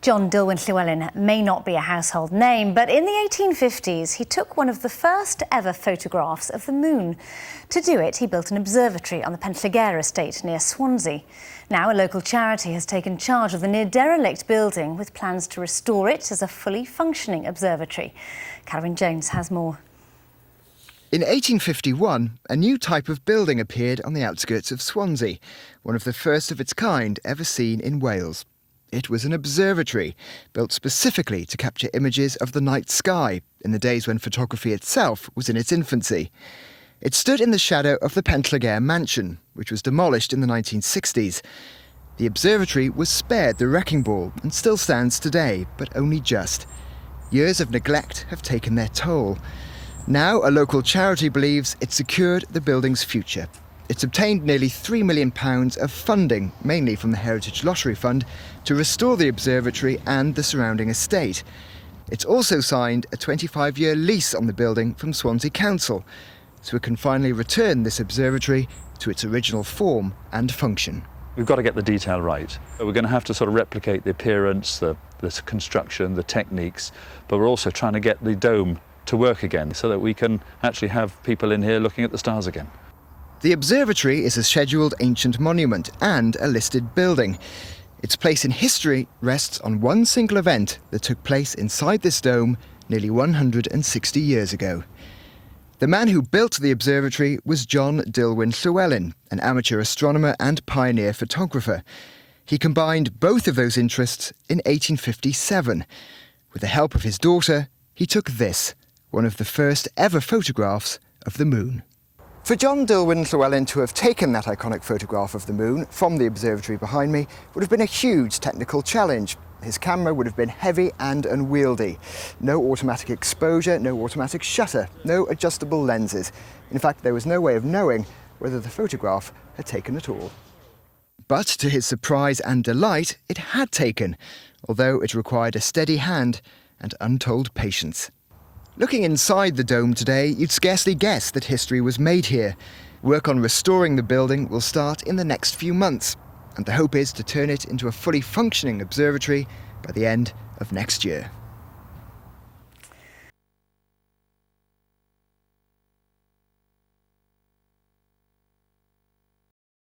John Dilwyn Llywelyn may not be a household name, but in the 1850s he took one of the first ever photographs of the moon. To do it, he built an observatory on the Penllergare estate near Swansea. Now a local charity has taken charge of the near-derelict building with plans to restore it as a fully functioning observatory. Carwyn Jones has more. In 1851, a new type of building appeared on the outskirts of Swansea, one of the first of its kind ever seen in Wales. It was an observatory, built specifically to capture images of the night sky in the days when photography itself was in its infancy. It stood in the shadow of the Penllergare mansion, which was demolished in the 1960s. The observatory was spared the wrecking ball and still stands today, but only just. Years of neglect have taken their toll. Now a local charity believes it secured the building's future. It's obtained nearly £3 million of funding, mainly from the Heritage Lottery Fund, to restore the observatory and the surrounding estate. It's also signed a 25-year lease on the building from Swansea Council, so it can finally return this observatory to its original form and function. We've got to get the detail right. We're going to have to sort of replicate the appearance, the construction, the techniques, but we're also trying to get the dome to work again so that we can actually have people in here looking at the stars again. The observatory is a scheduled ancient monument and a listed building. Its place in history rests on one single event that took place inside this dome nearly 160 years ago. The man who built the observatory was John Dilwyn Llywelyn, an amateur astronomer and pioneer photographer. He combined both of those interests in 1857. With the help of his daughter, he took this, one of the first ever photographs of the moon. For John Dilwyn Llywelyn to have taken that iconic photograph of the moon from the observatory behind me would have been a huge technical challenge. His camera would have been heavy and unwieldy. No automatic exposure, no automatic shutter, no adjustable lenses. In fact, there was no way of knowing whether the photograph had taken at all. But to his surprise and delight, it had taken, although it required a steady hand and untold patience. Looking inside the dome today, you'd scarcely guess that history was made here. Work on restoring the building will start in the next few months, and the hope is to turn it into a fully functioning observatory by the end of next year.